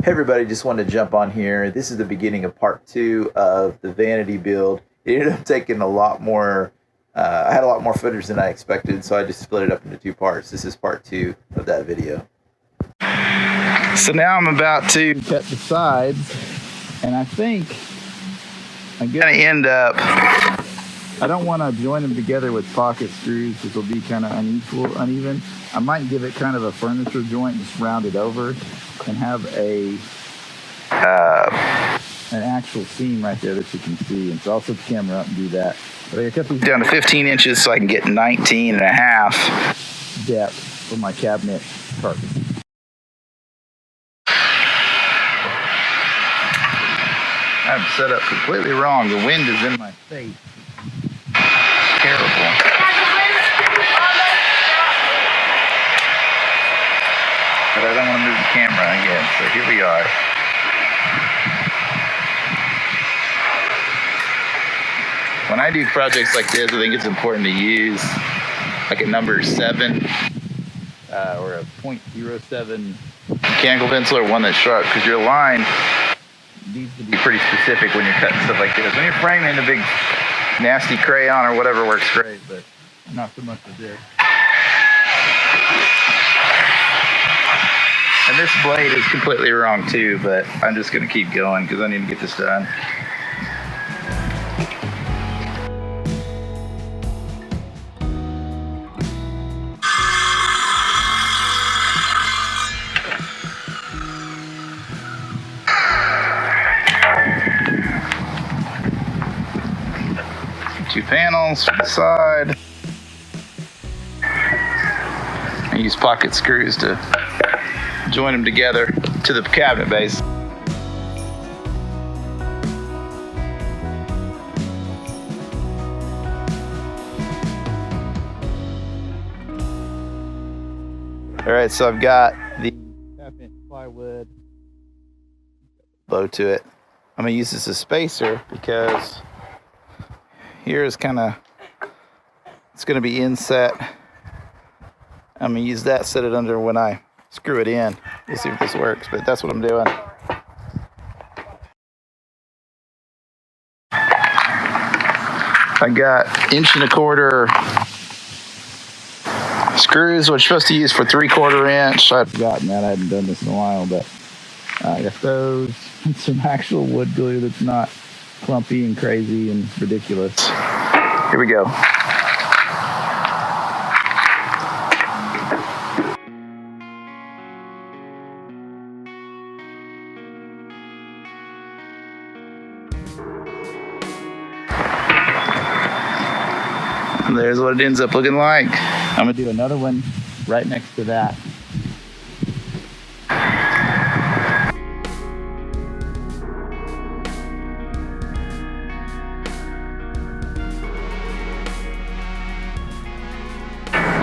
Hey everybody, just wanted to jump on here. This is the beginning of part two of the vanity build. It ended up taking a lot more, I had a lot more footage than I expected, so I just split it up into two parts. This is part two of that video. So now I'm about to cut the sides, and I think I'm going to end up, I don't want to join them together with pocket screws because they'll be kind of uneven. I might give it kind of a furniture joint, just round it over, and have an actual seam right there that you can see. And so I'll set the camera up and do that. But I cut these down to 15 inches so I can get 19 and a half depth for my cabinet carpet. I'm set up completely wrong. The wind is in my face. Terrible. But I don't want to move the camera again, so here we are. When I do projects like this, I think it's important to use like a number 7 or a .07 mechanical pencil, or one that's sharp, because your line needs to be pretty specific when you're cutting stuff like this. When you're framing, a big nasty crayon or whatever works great, but not so much with this. And this blade is completely wrong too, but I'm just going to keep going because I need to get this done. Two panels from the side. I use pocket screws to join them together to the cabinet base. All right, so I've got the half-inch plywood bow to it. I'm gonna use this as a spacer because here is kind of, it's gonna be inset. I'm gonna use that, set it under when I screw it in. We'll see if this works, but that's what I'm doing. I got 1.25 inch screws, which you're supposed to use for 3/4 inch. I've forgotten that, I hadn't done this in a while, but I got those and some actual wood glue that's not clumpy and crazy and ridiculous. Here we go. And there's what it ends up looking like. I'm gonna do another one right next to that.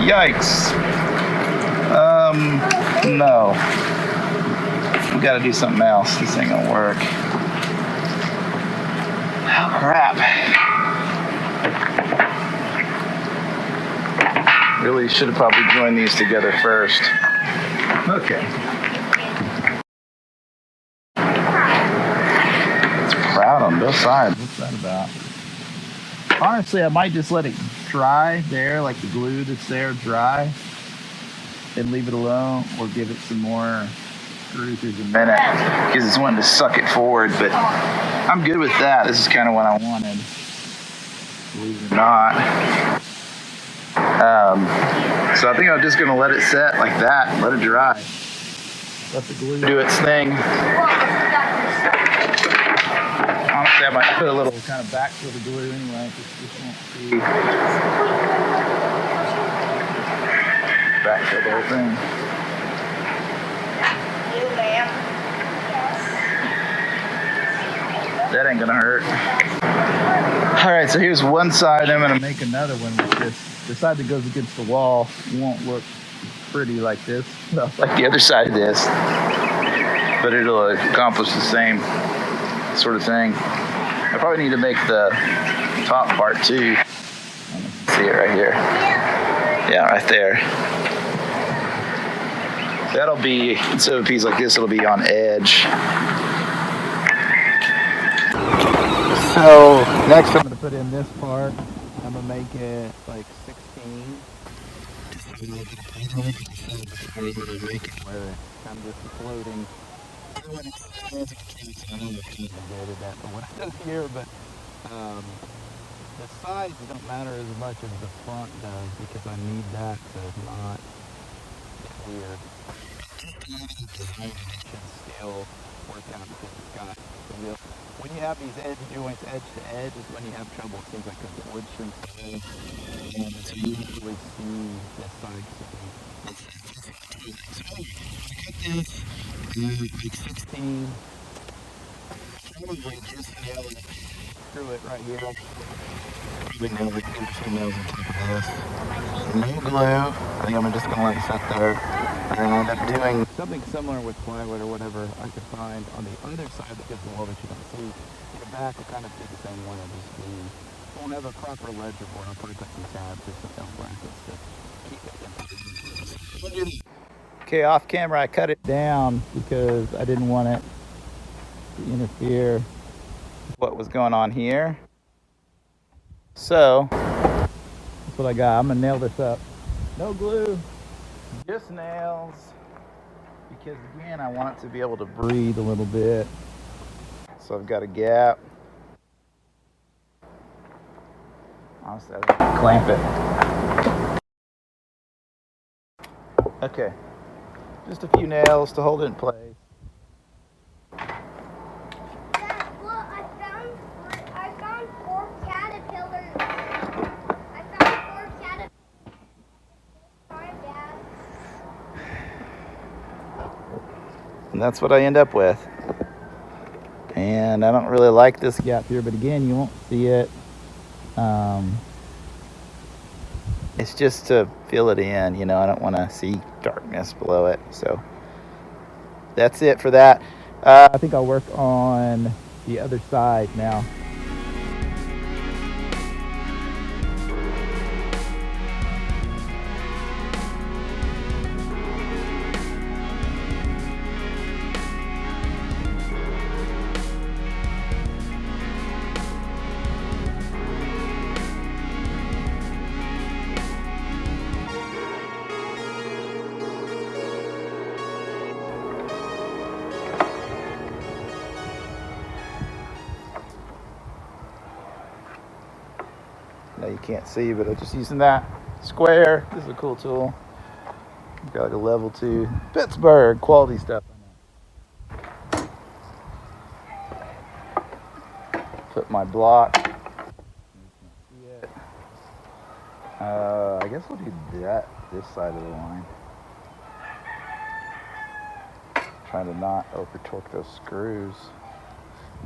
Yikes. No. We gotta do something else. This ain't gonna work. Oh, crap. Really should have probably joined these together first. Okay. It's proud on both sides. What's that about? Honestly, I might just let it dry there, like the glue that's there dry, and leave it alone, or give it some more screws in a minute, because it's wanting to suck it forward, but I'm good with that. This is kind of what I wanted, believe it or not. So I think I'm just going to let it set like that, let it dry. Let the glue do its thing. Honestly, I might put a little kind of back to the glue anyway, because this won't see. Back to the whole thing. That ain't going to hurt. All right, so here's one side. I'm going to make another one with this. The side that goes against the wall won't look pretty like this, well, like the other side of this, but it'll accomplish the same sort of thing. I probably need to make the top part too. See it right here. Yeah, right there. That'll be, instead of a piece like this, it'll be on edge. So next I'm going to put in this part. I'm going to make it like 16. Where I'm just floating. I don't know what I did here, but the sides don't matter as much as the front does because I need that to not get weird. It should still work out because it's got the wheel. When you have these edge joints edge to edge is when you have trouble. It seems like the wood shrinks away and so you don't really see this side. So cut this like 16. Probably just nail it. Screw it right here. Probably nail it. Get 2 nails on top of this. No glue. I think I'm just gonna let it sit there. And I end up doing something similar with plywood or whatever I could find on the other side that gives the wall that you don't see. The back will kind of be the same way. It'll just be, won't have a proper ledger board. I'll probably put some tabs or some brackets to keep it. Okay, off camera I cut it down because I didn't want it to interfere with what was going on here. So that's what I got. I'm gonna nail this up. No glue, just nails. Because again, I want it to be able to breathe a little bit. So I've got a gap. Honestly, I think I'll clamp it. Okay. Just a few nails to hold it in place. Dad, look, I found 4 caterpillars. I found 4 caterpillars. Sorry, Dad. And that's what I end up with. And I don't really like this gap here, but again, you won't see it. It's just to fill it in, you know, I don't want to see darkness below it. So that's it for that. I think I'll work on the other side now. Now you can't see, but I'm just using that square. This is a cool tool. Got like a level 2 Pittsburgh quality stuff. Put my block. I guess we'll do that this side of the line. Trying to not over torque those screws.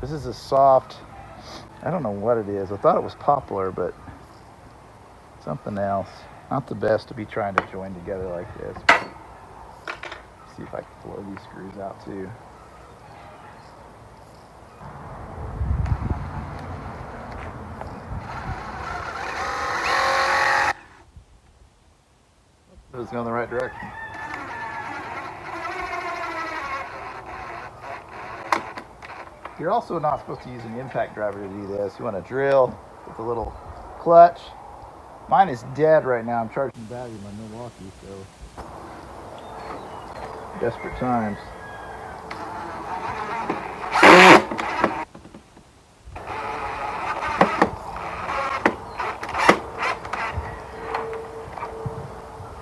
This is a soft, I don't know what it is. I thought it was poplar, but something else. Not the best to be trying to join together like this. See if I can blow these screws out too. It was going the right direction. You're also not supposed to use an impact driver to do this. You want to drill with a little clutch. Mine is dead right now. I'm charging the battery in my Milwaukee, so desperate times.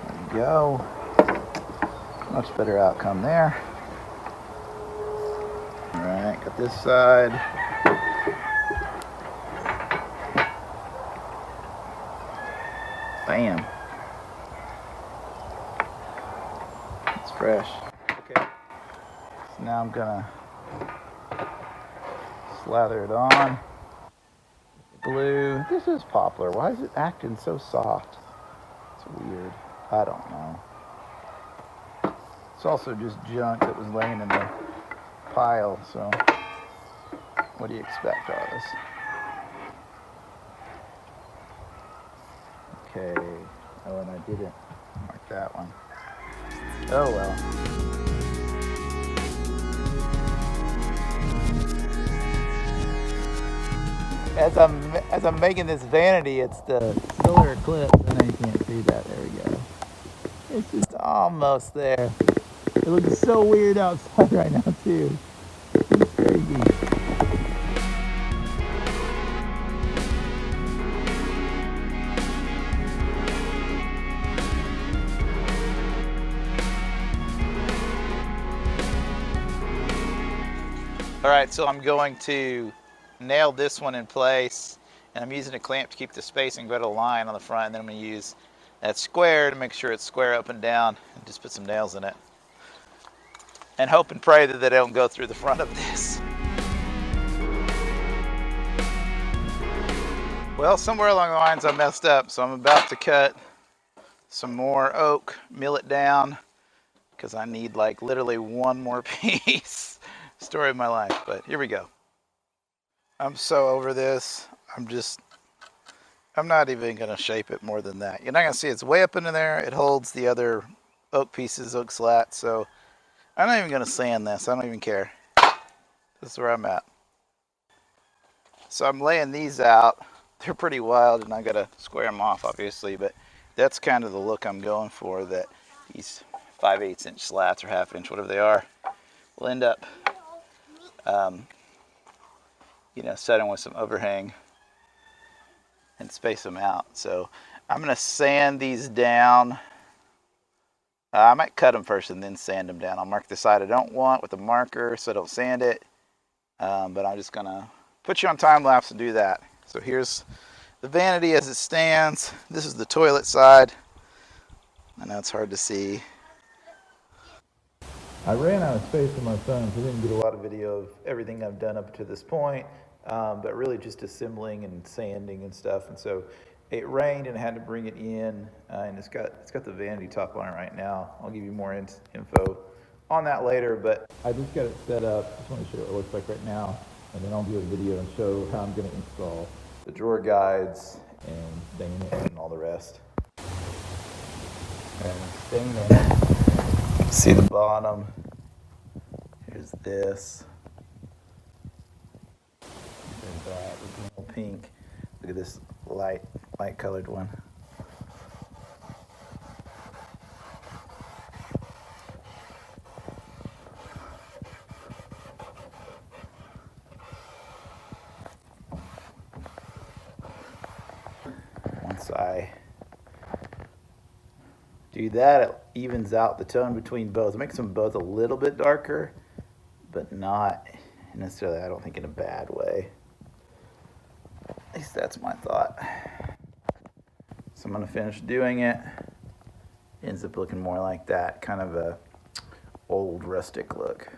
There we go. Much better outcome there. All right, got this side. Bam. It's fresh. Okay. So now I'm gonna slather it on. Glue. This is poplar. Why is it acting so soft? It's weird. I don't know. It's also just junk that was laying in the pile, so what do you expect out of this? Okay. Oh, and I didn't mark that one. Oh well. As I'm making this vanity, it's the Solar eclipse. I know you can't see that. There we go. it's just almost there. It looks so weird outside right now too. It's crazy. All right, so I'm going to nail this one in place, and I'm using a clamp to keep the spacing go to the line on the front, and then I'm going to use that square to make sure it's square up and down, and just put some nails in it. And hope and pray that they don't go through the front of this. Well, somewhere along the lines I messed up, so I'm about to cut some more oak, mill it down, because I need like literally one more piece. Story of my life, but here we go. I'm so over this. I'm not even gonna shape it more than that. You're not gonna see it's way up into there. It holds the other oak pieces, oak slats, so I'm not even gonna sand this. I don't even care. This is where I'm at. So I'm laying these out. They're pretty wild, and I gotta square them off, obviously, but that's kind of the look I'm going for, that these 5/8 inch slats or 1/2 inch, whatever they are, will end up set them with some overhang and space them out. So I'm going to sand these down. I might cut them first and then sand them down. I'll mark the side I don't want with a marker so I don't sand it. But I'm just going to put you on time lapse and do that. So here's the vanity as it stands. This is the toilet side. I know it's hard to see. I ran out of space on my phone, so I didn't get a lot of video of everything I've done up to this point, but really just assembling and sanding and stuff. And so it rained and I had to bring it in, and it's got the vanity top on it right now. I'll give you more info on that later, but I just got it set up. Just want to show you what it looks like right now, and then I'll do a video and show how I'm going to install the drawer guides and stain it and all the rest. And stain it. See the bottom. Here's this. There's that. There's a little pink. Look at this light colored one. Once I do that, it evens out the tone between both. It makes them both a little bit darker, but not necessarily, I don't think, in a bad way. At least that's my thought. So I'm going to finish doing it. Ends up looking more like that, kind of a old rustic look.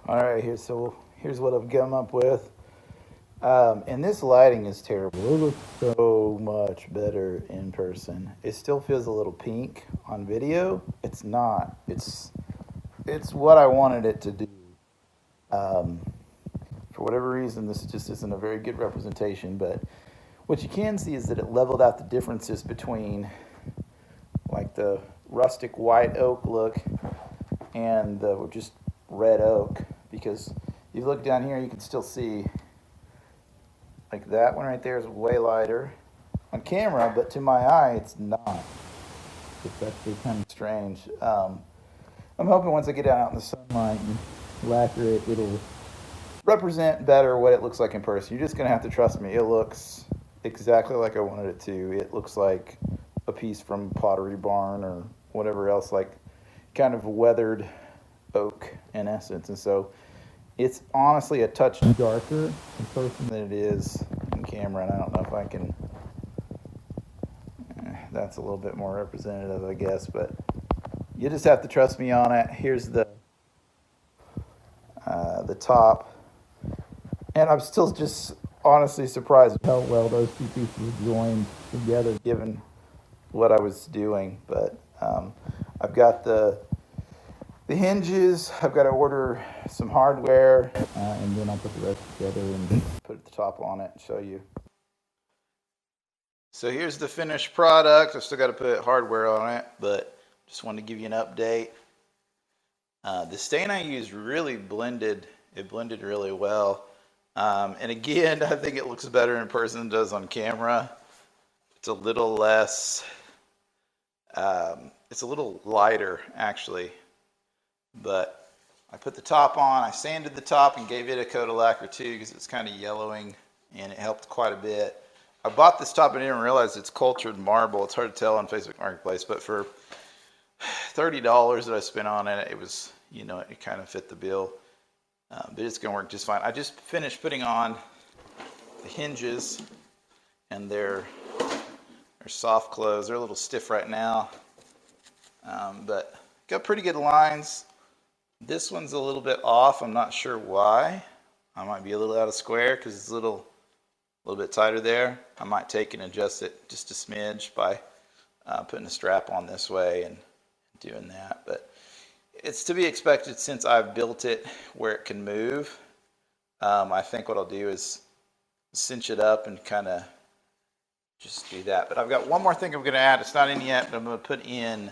All right, here's what I've come up with. And this lighting is terrible. It looks so much better in person. It still feels a little pink on video. It's not. It's what I wanted it to do. For whatever reason, this just isn't a very good representation, but what you can see is that it leveled out the differences between like the rustic white oak look and the just red oak, because if you look down here, you can still see like that one right there is way lighter on camera, but to my eye, it's not. It's actually kind of strange. I'm hoping once I get out in the sunlight and lacquer it, it'll represent better what it looks like in person. You're just going to have to trust me. It looks exactly like I wanted it to. It looks like a piece from Pottery Barn or whatever else, like kind of weathered oak in essence. And so it's honestly a touch darker in person than it is in camera, and I don't know if I can. That's a little bit more representative, I guess, but you just have to trust me on it. Here's the top, and I'm still just honestly surprised at how well those two pieces joined together, given what I was doing. But I've got the hinges. I've got to order some hardware, and then I'll put the rest together and put the top on it and show you. So here's the finished product. I've still got to put hardware on it, but Just wanted to give you an update. The stain I used really blended. It blended really well. And again, I think it looks better in person than it does on camera. It's a little less, it's a little lighter actually. But I put the top on, I sanded the top and gave it a coat of lacquer too because it's kind of yellowing and it helped quite a bit. I bought this top and I didn't realize it's cultured marble. It's hard to tell on Facebook Marketplace, but for $30 that I spent on it, it was, you know, it kind of fit the bill. But it's going to work just fine. I just finished putting on the hinges, and they're soft close. They're a little stiff right now, but got pretty good lines. This one's a little bit off. I'm not sure why. I might be a little out of square because it's a little bit tighter there. I might take and adjust it just a smidge by putting a strap on this way and doing that. But it's to be expected since I've built it where it can move. I think what I'll do is cinch it up and kind of just do that. But I've got one more thing I'm going to add. It's not in yet, but I'm going to put in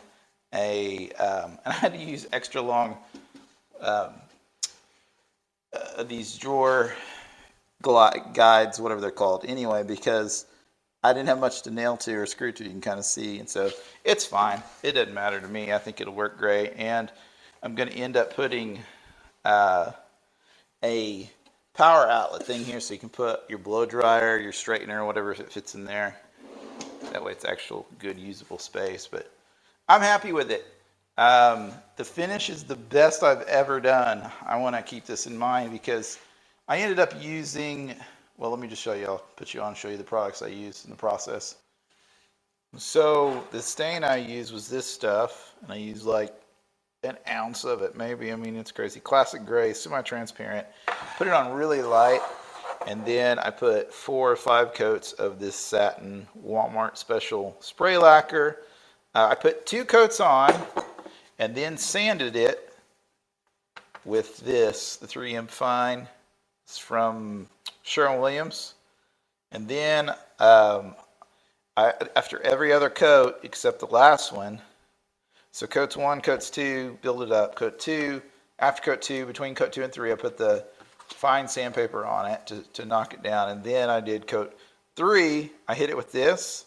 a, and I had to use extra long, these drawer guides, whatever they're called, anyway, because I didn't have much to nail to or screw to, you can kind of see, and so it's fine. It doesn't matter to me. I think it'll work great, and I'm going to end up putting a power outlet thing here so you can put your blow dryer, your straightener, whatever, if it fits in there. That way it's actual good usable space, but I'm happy with it. The finish is the best I've ever done. I want to keep this in mind because I ended up using, well, let me just show you. I'll put you on and show you the products I used in the process. So the stain I used was this stuff, and I used like an ounce of it, maybe. I mean, it's crazy. Classic gray, semi-transparent. Put it on really light, and then I put 4 or 5 coats of this satin Walmart special spray lacquer. I put 2 coats on, and then sanded it with this, the 3M Fine. It's from Sherwin-Williams. And then after every other coat except the last one, so coats 1, coats 2, build it up. Coat 2, after coat 2, between coat 2 and 3, I put the fine sandpaper on it to knock it down. And then I did coat 3, I hit it with this.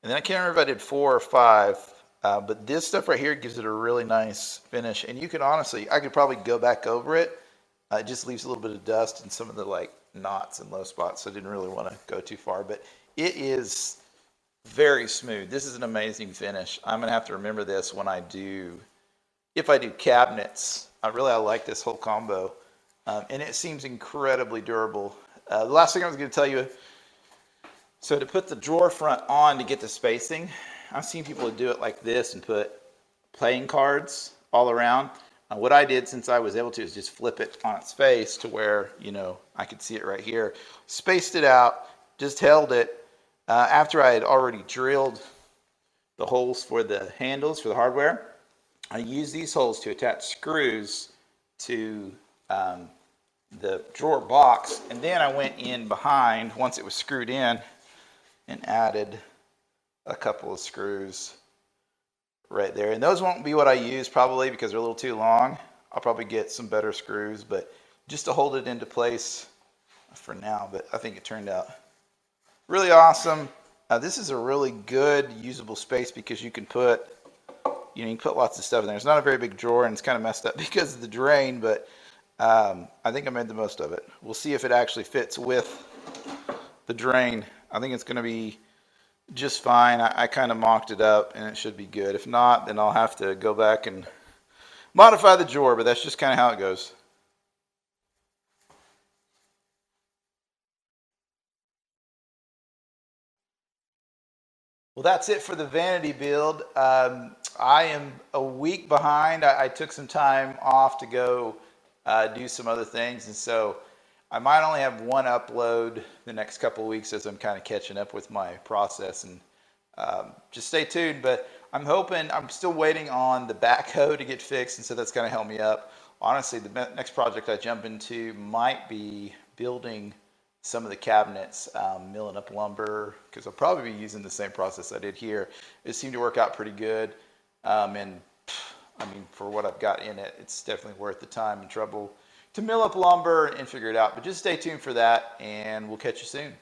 And then I can't remember if I did 4 or 5, but this stuff right here gives it a really nice finish. And you can honestly, I could probably go back over it. It just leaves a little bit of dust and some of the like knots and low spots, so I didn't really want to go too far. But it is very smooth. This is an amazing finish. I'm going to have to remember this when I do, if I do cabinets. I like this whole combo. And it seems incredibly durable. The last thing I was going to tell you, so to put the drawer front on to get the spacing, I've seen people do it like this and put playing cards all around. What I did, since I was able to, is just flip it on its face to where, you know, I could see it right here. Spaced it out, just held it. After I had already drilled the holes for the handles for the hardware, I used these holes to attach screws to the drawer box, and then I went in behind once it was screwed in and added a couple of screws right there. And those won't be what I use probably because they're a little too long. I'll probably get some better screws, but just to hold it into place for now. But I think it turned out really awesome. This is a really good usable space because you can put, you can put lots of stuff in there. It's not a very big drawer and it's kind of messed up because of the drain, but I think I made the most of it. We'll see if it actually fits with the drain. I think it's going to be just fine. I kind of mocked it up and it should be good. If not, then I'll have to go back and modify the drawer, but that's just kind of how it goes. Well, that's it for the vanity build. I am a week behind. I took some time off to go do some other things, and so I might only have one upload the next couple of weeks as I'm kind of catching up with my process, and just stay tuned. But I'm hoping, I'm still waiting on the backhoe to get fixed, and so that's going to help me up. Honestly, the next project I jump into might be building some of the cabinets, milling up lumber, because I'll probably be using the same process I did here. It seemed to work out pretty good. And I mean, for what I've got in it, it's definitely worth the time and trouble to mill up lumber and figure it out. But just stay tuned for that, and we'll catch you soon.